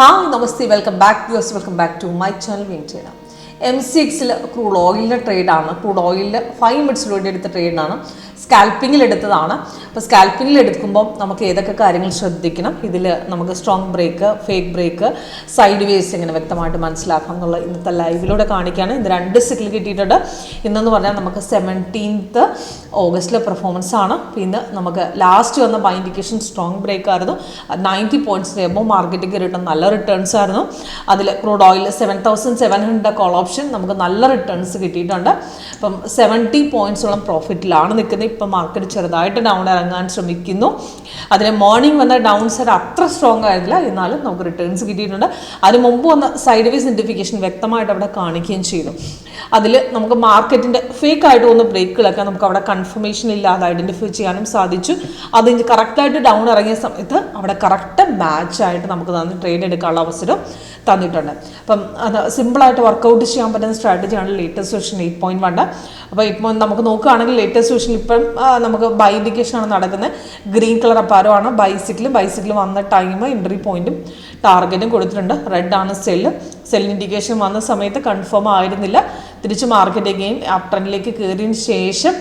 Hi, Namaste, welcome back to my channel. M6 crude ഓയിലിൻ്റെ ട്രേഡാണ്. Crude ഓയിലിൽ 5 മിനിറ്റ്സിലൂടെ എടുത്ത ട്രേഡാണ്. സ്കാൽപ്പിങ്ങിൽ എടുത്തതാണ്. അപ്പോൾ സ്കാൽപ്പിങ്ങിൽ എടുക്കുമ്പോൾ നമുക്ക് ഏതൊക്കെ കാര്യങ്ങൾ ശ്രദ്ധിക്കണം, ഇതിൽ നമുക്ക് strong break, fake break, side ways എങ്ങനെ വ്യക്തമായിട്ട് മനസ്സിലാക്കാം എന്നുള്ള ഇന്നത്തെ ലൈവിലൂടെ കാണിക്കുകയാണ്. ഇന്ന് 2 സിക്കിൾ കിട്ടിയിട്ടുണ്ട്. ഇന്നെന്ന് പറഞ്ഞാൽ നമുക്ക് 17th ഓഗസ്റ്റിലെ പെർഫോമൻസ് ആണ്. ഇന്ന് നമുക്ക് ലാസ്റ്റ് വന്ന ബൈ ഇൻഡിക്കേഷൻ സ്ട്രോങ് ബ്രേക്ക് ആയിരുന്നു. 90 പോയിന്റ്സിന് എബോ മാർക്കറ്റിൽ കയറിയിട്ട് നല്ല റിട്ടേൺസ് ആയിരുന്നു. അതിൽ ക്രൂഡ് ഓയിൽ 7,700 കോൾ ഓപ്ഷൻ നമുക്ക് നല്ല റിട്ടേൺസ് കിട്ടിയിട്ടുണ്ട്. അപ്പം 70 പോയിന്റ്സോളം പ്രോഫിറ്റിലാണ് നിൽക്കുന്നത്. ഇപ്പം മാർക്കറ്റ് ചെറുതായിട്ട് ഡൗൺ ഇറങ്ങാൻ ശ്രമിക്കുന്നു. അതിന് മോർണിംഗ് വന്ന ഡൗൺ സൈഡ് അത്ര സ്ട്രോങ് ആയിരുന്നില്ല, എന്നാലും നമുക്ക് റിട്ടേൺസ് കിട്ടിയിട്ടുണ്ട്. അതിന് മുമ്പ് വന്ന സൈഡ് വേസ് ഇൻഡിക്കേഷൻ വ്യക്തമായിട്ട് അവിടെ കാണിക്കുകയും ചെയ്തു. അതിൽ നമുക്ക് മാർക്കറ്റിൻ്റെ ഫേക്ക് ആയിട്ട് വന്ന ബ്രേക്കുകളൊക്കെ നമുക്ക് അവിടെ കൺഫർമേഷൻ ഇല്ലാതെ ഐഡൻറ്റിഫൈ ചെയ്യാനും സാധിച്ചു. അത് കറക്റ്റായിട്ട് ഡൗൺ ഇറങ്ങിയ സമയത്ത് അവിടെ കറക്റ്റ് മാച്ചായിട്ട് നമുക്ക് തന്നെ ട്രേഡ് എടുക്കാനുള്ള അവസരം തന്നിട്ടുണ്ട്. അപ്പം അത് സിമ്പിളായിട്ട് വർക്കൗട്ട് ചെയ്യാൻ പറ്റുന്ന സ്ട്രാറ്റജിയാണ് ലേറ്റസ്റ്റ് വെർഷൻ 8.1. അപ്പോൾ ഇപ്പോൾ നമുക്ക് നോക്കുകയാണെങ്കിൽ ലേറ്റസ്റ്റ് വെർഷൻ ഇപ്പം നമുക്ക് ബൈ ഇൻഡിക്കേഷനാണ് നടക്കുന്നത്. ഗ്രീൻ കളർ അപ്പാരമാണ് ബൈസിക്കിൾ വന്ന ടൈം എൻട്രി പോയിന്റും ടാർഗറ്റും കൊടുത്തിട്ടുണ്ട്. റെഡ് ആണ് സെൽ ഇൻഡിക്കേഷൻ വന്ന സമയത്ത് കൺഫേം ആയിരുന്നില്ല. തിരിച്ച് മാർക്കറ്റ് അഗെയിൻ അപ് ട്രെൻഡിലേക്ക് കയറിയതിന് ശേഷം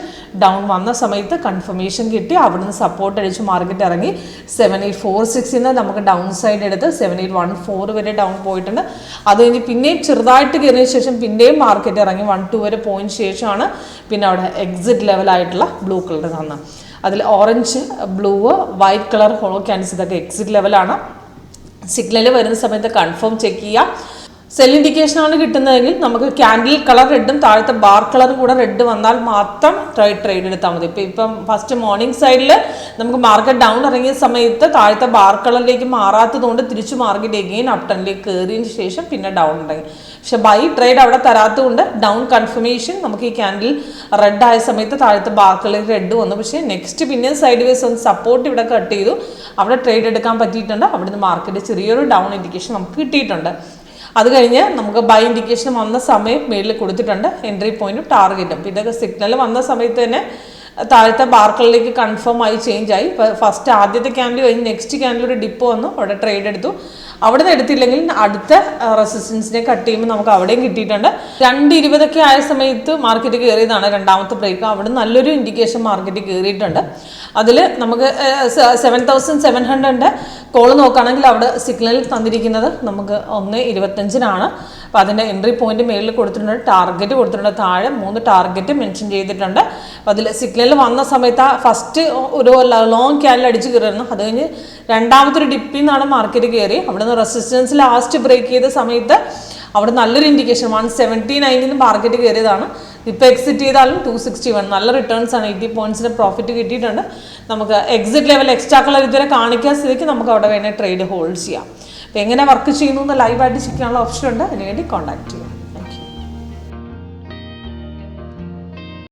ഡൗൺ വന്ന സമയത്ത് കൺഫർമേഷൻ കിട്ടി. അവിടുന്ന് സപ്പോർട്ട് അടിച്ച് മാർക്കറ്റ് ഇറങ്ങി 7846 നമുക്ക് ഡൗൺ സൈഡ് എടുത്ത് 7814 വരെ ഡൗൺ പോയിട്ടുണ്ട്. അത് കഴിഞ്ഞ് പിന്നെയും ചെറുതായിട്ട് കയറിയ ശേഷം പിന്നെയും മാർക്കറ്റ് ഇറങ്ങി 12 വരെ പോയിന് ശേഷമാണ് പിന്നെ അവിടെ എക്സിറ്റ് ലെവലായിട്ടുള്ള ബ്ലൂ കളർ തന്നത്. അതിൽ orange, blue, white colour hollow candles ഇതൊക്കെ എക്സിറ്റ് ലെവലാണ്. സിഗ്നൽ വരുന്ന സമയത്ത് കൺഫേം ചെക്ക് ചെയ്യാം. സെൽ ഇൻഡിക്കേഷനാണ് കിട്ടുന്നതെങ്കിൽ നമുക്ക് ക്യാൻഡിൽ കളർ റെഡും താഴത്തെ ബാർ കളറും കൂടെ റെഡ് വന്നാൽ മാത്രം ട്രേഡ് എടുത്താൽ മതി. ഇപ്പം ഫസ്റ്റ് മോർണിംഗ് സൈഡിൽ നമുക്ക് മാർക്കറ്റ് ഡൗൺ ഇറങ്ങിയ സമയത്ത് താഴത്തെ ബാർ കളറിലേക്ക് മാറാത്തതുകൊണ്ട് തിരിച്ച് മാർക്കറ്റ് എഗെയിൻ അപ് ട്രെൻഡിലേക്ക് കയറിയതിന് ശേഷം പിന്നെ ഡൗൺ ഇറങ്ങി. പക്ഷെ ബൈ ട്രേഡ് അവിടെ തരാത്തതുകൊണ്ട് ഡൗൺ കൺഫർമേഷൻ നമുക്ക് ഈ ക്യാൻഡിൽ റെഡ് ആയ സമയത്ത് താഴത്തെ ബാർ കളർ റെഡ് വന്നു. പക്ഷേ നെക്സ്റ്റ് പിന്നെ സൈഡ് വേസ് ഒന്ന് സപ്പോർട്ട് ഇവിടെ കട്ട് ചെയ്തു. അവിടെ ട്രേഡ് എടുക്കാൻ പറ്റിയിട്ടുണ്ട്. അവിടുന്ന് മാർക്കറ്റ് ചെറിയൊരു ഡൗൺ ഇൻഡിക്കേഷൻ നമുക്ക് കിട്ടിയിട്ടുണ്ട്. അത് കഴിഞ്ഞ് നമുക്ക് ബൈ ഇൻഡിക്കേഷൻ വന്ന സമയം മേളിൽ കൊടുത്തിട്ടുണ്ട്, എൻട്രി പോയിന്റും ടാർഗറ്റും. പിന്നെ ഇതൊക്കെ സിഗ്നൽ വന്ന സമയത്ത് തന്നെ താഴത്തെ ബാർക്കളിലേക്ക് കൺഫേം ആയി ചേഞ്ച് ആയി. ഇപ്പോൾ ഫസ്റ്റ് ആദ്യത്തെ ക്യാൻഡിൽ കഴിഞ്ഞ് നെക്സ്റ്റ് ക്യാൻഡിൽ ഒരു ഡിപ്പ് വന്നു, അവിടെ ട്രേഡ് എടുത്തു. അവിടെ നിന്ന് എടുത്തില്ലെങ്കിൽ അടുത്ത റെസിസ്റ്റൻസിനെ കട്ട് ചെയ്യുമ്പോൾ നമുക്ക് അവിടെയും കിട്ടിയിട്ടുണ്ട്. 2:20 ആയ സമയത്ത് മാർക്കറ്റ് കയറിയതാണ് രണ്ടാമത്തെ ബ്രേക്ക്. അവിടെ നല്ലൊരു ഇൻഡിക്കേഷൻ മാർക്കറ്റ് കയറിയിട്ടുണ്ട്. അതിൽ നമുക്ക് 7,700 കോൾ നോക്കുകയാണെങ്കിൽ അവിടെ സിഗ്നൽ തന്നിരിക്കുന്നത് നമുക്ക് 1:25 അപ്പോൾ അതിൻ്റെ എൻട്രി പോയിന്റ് മേളിൽ കൊടുത്തിട്ടുണ്ട്, ടാർഗറ്റ് കൊടുത്തിട്ടുണ്ട്. താഴെ 3 ടാർഗറ്റ് മെൻഷൻ ചെയ്തിട്ടുണ്ട്. അപ്പോൾ അതിൽ സിഗ്നൽ വന്ന സമയത്ത് ഫസ്റ്റ് ഒരു ലോങ് ക്യാൻഡിൽ അടിച്ച് കയറുന്നു. അത് കഴിഞ്ഞ് രണ്ടാമത്തെ ഒരു ഡിപ്പിൽ നിന്നാണ് മാർക്കറ്റ് കയറി. അവിടെ നിന്ന് റെസിസ്റ്റൻസ് ലാസ്റ്റ് ബ്രേക്ക് ചെയ്ത സമയത്ത് അവിടെ നല്ലൊരു ഇൻഡിക്കേഷൻ 179 മാർക്കറ്റ് കയറിയതാണ്. ഇപ്പോൾ എക്സിറ്റ് ചെയ്താലും 261 നല്ല റിട്ടേൺസ് ആണ്. 80 പോയിന്റ്സിന് പ്രോഫിറ്റ് കിട്ടിയിട്ടുണ്ട്. നമുക്ക് എക്സിറ്റ് ലെവൽ എക്സ്ട്രാ കളർ ഇതുവരെ കാണിക്കാൻ സ്ഥിതിക്ക് നമുക്ക് അവിടെ വേണേൽ ട്രേഡ് ഹോൾഡ് ചെയ്യാം. അപ്പോൾ എങ്ങനെ വർക്ക് ചെയ്യുന്നു എന്ന് ലൈവായിട്ട് ചെയ്യാനുള്ള ഓപ്ഷൻ ഉണ്ട്. അതിനുവേണ്ടി കോൺടാക്ട് ചെയ്യാം.